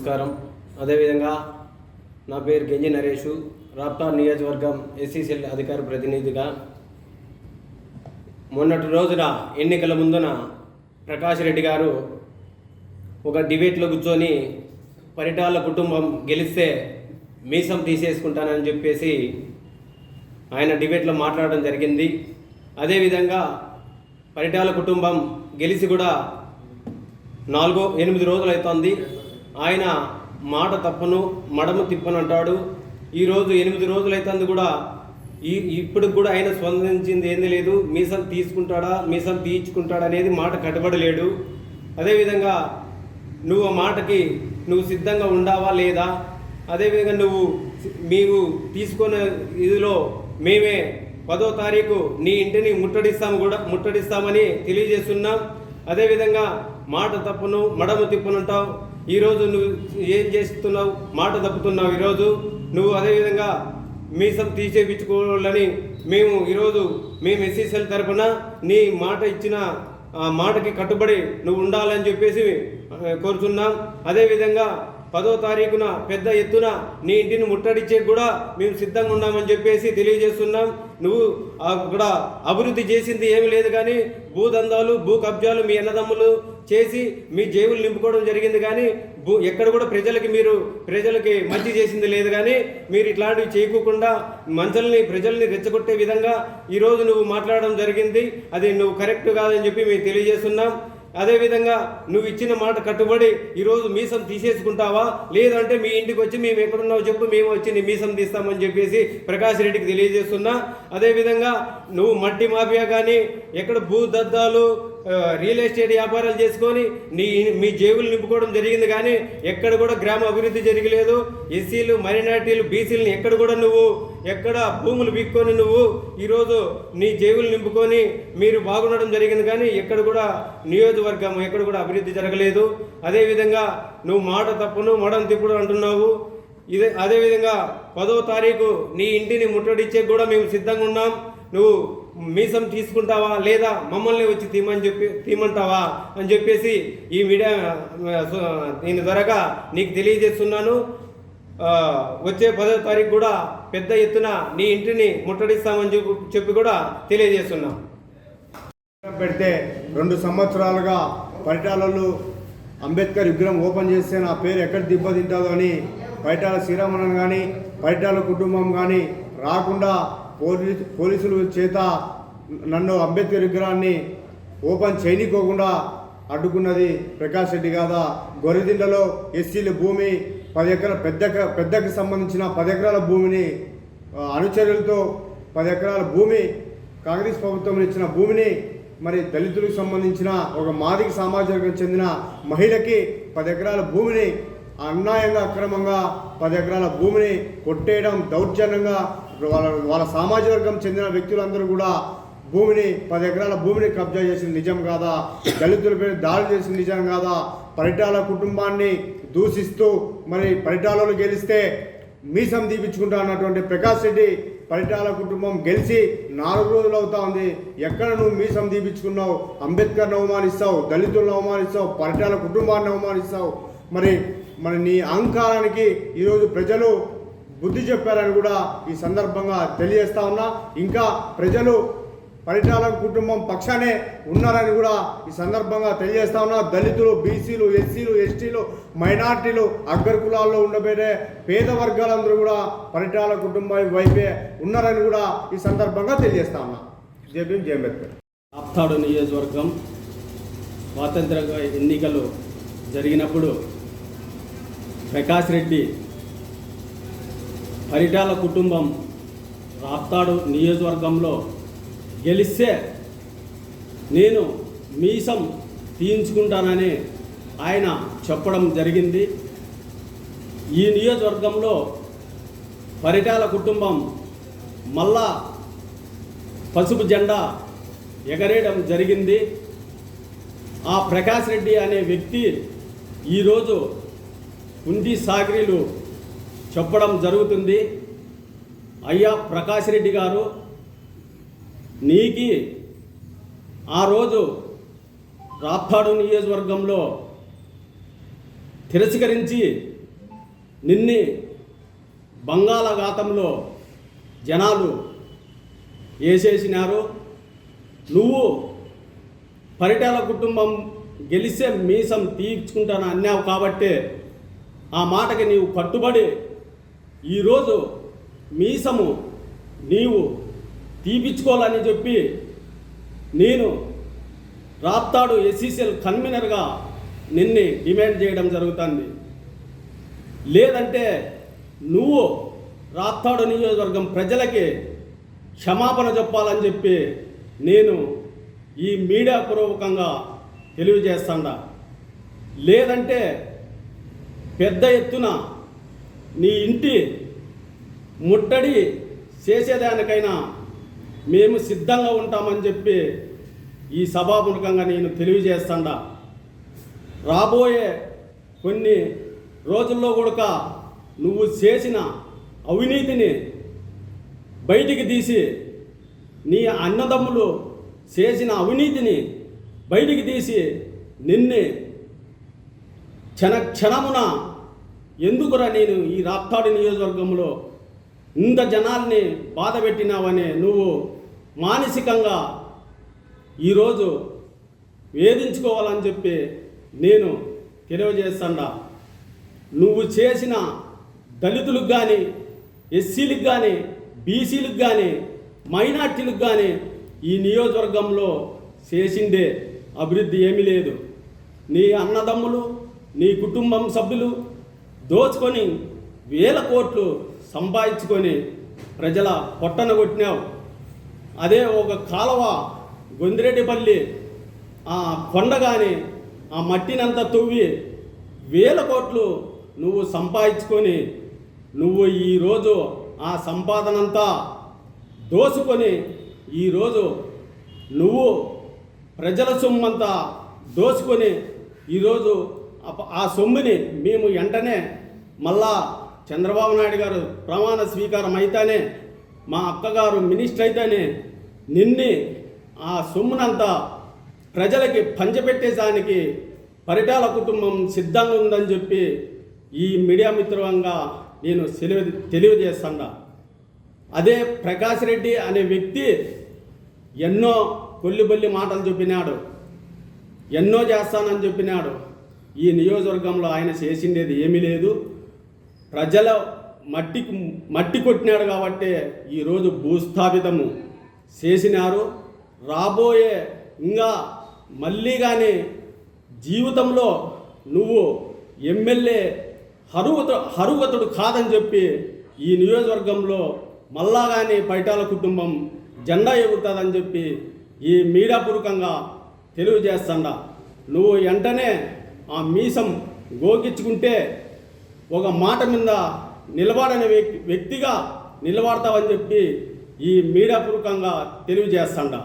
నమస్కారం. అదేవిధంగా నా పేరు గెంజి నరేషు, రాప్తా నియోజకవర్గం ఎస్సీ సెల్ అధికార ప్రతినిధిగా. మొన్నటి రోజున ఎన్నికల ముందున ప్రకాష్ రెడ్డి గారు ఒక డిబేట్లో కూర్చొని పరిటాల కుటుంబం గెలిస్తే మీసం తీసేసుకుంటానని చెప్పేసి ఆయన డిబేట్లో మాట్లాడడం జరిగింది. అదేవిధంగా పరిటాల కుటుంబం గెలిచి కూడా 8 రోజులు అవుతుంది. ఆయన మాట తప్పును మడమ తిప్పను అంటాడు. ఈరోజు 8 రోజులు అవుతుంది కూడా ఇప్పుడు కూడా ఆయన స్పందించింది ఏంది లేదు. మీసం తీసుకుంటాడా మీసం తీయించుకుంటాడా అనేది మాట కట్టుబడలేడు. అదేవిధంగా నువ్వు ఆ మాటకి నువ్వు సిద్ధంగా ఉండావా లేదా, అదేవిధంగా నీవు తీసుకునే ఇదిలో మేమే 10వ తారీఖు నీ ఇంటిని ముట్టడిస్తామని తెలియజేస్తున్నాం. అదేవిధంగా మాట తప్పును మడమ తిప్పునంటావు. ఈరోజు నువ్వు ఏం చేస్తున్నావు, మాట తప్పుతున్నావు. ఈరోజు నువ్వు అదేవిధంగా మీసం తీసేపించుకోవాలని మేము ఎస్సీ సెల్ తరఫున నీ మాట ఇచ్చిన మాటకి కట్టుబడి నువ్వు ఉండాలని చెప్పేసి కోరుతున్నాం. అదేవిధంగా 10వ తారీఖున పెద్ద ఎత్తున నీ ఇంటిని ముట్టడిచ్చే కూడా మేము సిద్ధంగా ఉన్నామని చెప్పేసి తెలియజేస్తున్నాం. నువ్వు అక్కడ అభివృద్ధి చేసింది ఏమి లేదు, కానీ భూదందాలు భూ కబ్జాలు మీ అన్నదమ్ములు చేసి మీ జేబులు నింపుకోవడం జరిగింది. కానీ ఎక్కడ కూడా ప్రజలకి మంచి చేసింది లేదు. కానీ మీరు ఇట్లాంటివి చేయకుండా ప్రజల్ని రెచ్చగొట్టే విధంగా ఈరోజు నువ్వు మాట్లాడడం జరిగింది. అది నువ్వు కరెక్ట్ కాదని చెప్పి మేము తెలియజేస్తున్నాం. అదేవిధంగా నువ్వు ఇచ్చిన మాట కట్టుబడి ఈరోజు మీసం తీసేసుకుంటావా, లేదంటే మీ ఇంటికి వచ్చి మేము ఎక్కడున్నావు చెప్పు, మేము వచ్చి నీ మీసం తీస్తామని చెప్పేసి ప్రకాష్ రెడ్డికి తెలియజేస్తున్నా. అదేవిధంగా నువ్వు మట్టి మాఫియా కానీ ఎక్కడ భూదద్దాలు రియల్ ఎస్టేట్ వ్యాపారాలు చేసుకొని మీ జేబులు నింపుకోవడం జరిగింది. కానీ ఎక్కడ కూడా గ్రామ అభివృద్ధి జరగలేదు. ఎస్సీలు మైనారిటీలు బీసీలను ఎక్కడ భూములు బిక్కొని నువ్వు ఈరోజు నీ జేబులు నింపుకొని మీరు బాగుండడం జరిగింది. కానీ ఎక్కడ కూడా నియోజకవర్గం ఎక్కడ కూడా అభివృద్ధి జరగలేదు. అదేవిధంగా నువ్వు మాట తప్పును మడం తిప్పుడు అంటున్నావు. అదేవిధంగా 10వ తారీఖు నీ ఇంటిని ముట్టడిచ్చే కూడా మేము సిద్ధంగా ఉన్నాం. నువ్వు మీసం తీసుకుంటావా లేదా మమ్మల్ని వచ్చి తీమంటావా అని చెప్పేసి ఈ మీడియా దీని ద్వారా నీకు తెలియజేస్తున్నాను. వచ్చే 10వ తారీఖు కూడా పెద్ద ఎత్తున నీ ఇంటిని ముట్టడిస్తామని చెప్పి కూడా తెలియజేస్తున్నాం. పెడితే 2 సంవత్సరాలుగా పరిటాలలో అంబేద్కర్ విగ్రహం ఓపెన్ చేస్తే నా పేరు ఎక్కడ దెబ్బతింటుందో అని పరిటాల శ్రీరామన్ కానీ పరిటాల కుటుంబం కానీ రాకుండా పోలీసుల చేత నన్ను అంబేద్కర్ విగ్రహాన్ని ఓపెన్ చేయనీకోకుండా అడ్డుకున్నది ప్రకాష్ రెడ్డి కాదా. గొర్రెదిండలో ఎస్సీల భూమి 10 ఎకరాల పెద్దకి సంబంధించిన 10 ఎకరాల భూమిని అనుచరులతో 10 ఎకరాల భూమి కాంగ్రెస్ ప్రభుత్వం ఇచ్చిన భూమిని మరి దళితులకు సంబంధించిన ఒక మాదిక సామాజిక చెందిన మహిళకి 10 ఎకరాల భూమిని అన్యాయంగా అక్రమంగా 10 ఎకరాల భూమిని కొట్టేయడం, దౌర్జన్యంగా వాళ్ళ సామాజిక వర్గం చెందిన వ్యక్తులందరూ కూడా 10 ఎకరాల భూమిని కబ్జా చేసిన నిజం కాదా, దళితులపై దాడి చేసిన నిజం కాదా, పరిటాల కుటుంబాన్ని దూషిస్తూ మరి పరిటాలలో గెలిస్తే మీసం తీపించుకుంటా అన్నటువంటి ప్రకాష్ రెడ్డి పరిటాల కుటుంబం గెలిచి 4 రోజులు అవుతా ఉంది. ఎక్కడ నువ్వు మీసం తీపించుకున్నావు? అంబేద్కర్ని అవమానిస్తావు, దళితులను అవమానిస్తావు, పరిటాల కుటుంబాన్ని అవమానిస్తావు. మరి నీ అహంకారానికి ఈరోజు ప్రజలు బుద్ధి చెప్పారని కూడా ఈ సందర్భంగా తెలియజేస్తా ఉన్నా. ఇంకా ప్రజలు పరిటాల కుటుంబం పక్షానే ఉన్నారని కూడా ఈ సందర్భంగా తెలియజేస్తా ఉన్నా. దళితులు, బీసీలు, ఎస్సీలు, ఎస్టీలు, మైనార్టీలు, అగ్ర కులాల్లో ఉండబోయే పేద వర్గాలందరూ కూడా పరిటాల కుటుంబం వైపే ఉన్నారని కూడా ఈ సందర్భంగా తెలియజేస్తా ఉన్నా. జై భీమ్, జై అంబేద్కర్. రాప్తాడు నియోజకవర్గం స్వాతంత్ర ఎన్నికలు జరిగినప్పుడు ప్రకాష్ రెడ్డి పరిటాల కుటుంబం రాప్తాడు నియోజకవర్గంలో గెలిస్తే నేను మీసం తీయించుకుంటానని ఆయన చెప్పడం జరిగింది. ఈ నియోజకవర్గంలో పరిటాల కుటుంబం మళ్ళా పసుపు జెండా ఎగరేయడం జరిగింది. ఆ ప్రకాష్ రెడ్డి అనే వ్యక్తి ఈరోజు కుంటి సాగిరీలు చెప్పడం జరుగుతుంది. అయ్యా ప్రకాష్ రెడ్డి గారు, నీకి ఆ రోజు రాప్తాడు నియోజకవర్గంలో తిరస్కరించి నిన్ని బంగాళాఖాతంలో జనాలు వేసేసినారు. నువ్వు పరిటాల కుటుంబం గెలిస్తే మీసం తీర్చుకుంటాను అన్నావు కాబట్టి ఆ మాటకి నీవు కట్టుబడి ఈరోజు మీసము నీవు తీపించుకోవాలని చెప్పి నేను రాప్తాడు ఎస్సీసీఎల్ కన్వీనర్గా నిన్ను డిమాండ్ చేయడం జరుగుతుంది. లేదంటే నువ్వు రాప్తాడు నియోజకవర్గం ప్రజలకి క్షమాపణ చెప్పాలని చెప్పి నేను ఈ మీడియా పూర్వకంగా తెలియజేస్తాడా. లేదంటే పెద్ద ఎత్తున నీ ఇంటి ముట్టడి చేసేదానికైనా మేము సిద్ధంగా ఉంటామని చెప్పి ఈ సభాముఖంగా నేను తెలియజేస్తాడా. రాబోయే కొన్ని రోజుల్లో కూడా నువ్వు చేసిన అవినీతిని బయటికి తీసి నీ అన్నదమ్ములు చేసిన అవినీతిని బయటికి తీసి నిన్ను క్షణమున ఎందుకురా నేను ఈ రాప్తాడు నియోజకవర్గంలో ఇంత జనాల్ని బాధ పెట్టినావని నువ్వు మానసికంగా ఈరోజు వేధించుకోవాలని చెప్పి నేను తెలియజేస్తాడా. నువ్వు చేసిన దళితులకు కానీ ఎస్సీలకు కానీ బీసీలకు కానీ మైనార్టీలకు కానీ ఈ నియోజకవర్గంలో చేసిందే అభివృద్ధి ఏమీ లేదు. నీ అన్నదమ్ములు నీ కుటుంబం సభ్యులు దోచుకొని 1000 కోట్లు సంపాదించుకొని ప్రజల పొట్టన కొట్టినావు. అదే ఒక కాలువ గొందిరెడ్డిపల్లి ఆ కొండ కానీ ఆ మట్టినంతా తవ్వి 1000 కోట్లు నువ్వు సంపాదించుకొని నువ్వు ఈరోజు ఆ సంపాదనంతా దోసుకొని ఈరోజు నువ్వు ప్రజల సొమ్మంతా దోసుకొని ఈరోజు ఆ సొమ్ముని మేము వెంటనే మళ్ళా చంద్రబాబు నాయుడు గారు ప్రమాణ స్వీకారం అయితేనే మా అక్కగారు మినిస్టర్ అయితేనే నిన్ని ఆ సొమ్మునంతా ప్రజలకి పంచపెట్టేదానికి పరిటాల కుటుంబం సిద్ధంగా ఉందని చెప్పి ఈ మీడియా మిత్రంగా నేను తెలియజేస్తాను. అదే ప్రకాష్ రెడ్డి అనే వ్యక్తి ఎన్నో కొల్లిబొల్లి మాటలు చెప్పినాడు, ఎన్నో చేస్తానని చెప్పినాడు. ఈ నియోజకవర్గంలో ఆయన చేసిండేది ఏమీ లేదు. ప్రజల మట్టి కొట్టినాడు కాబట్టి ఈరోజు భూస్థాపితము చేసినారు. రాబోయే ఇంకా మళ్ళీ జీవితంలో నువ్వు ఎమ్మెల్యే హరుగతుడు కాదని చెప్పి ఈ నియోజకవర్గంలో మళ్ళా కానీ పరిటాల కుటుంబం జెండా ఎగురుతుందని చెప్పి ఈ మీడియా పూర్వకంగా తెలియజేస్తాడా. నువ్వు వెంటనే ఆ మీసం గోకించుకుంటే ఒక మాట మీద నిలబడని వ్యక్తిగా నిలబడతావని చెప్పి ఈ మీడియా పూర్వకంగా తెలియజేస్తాడా.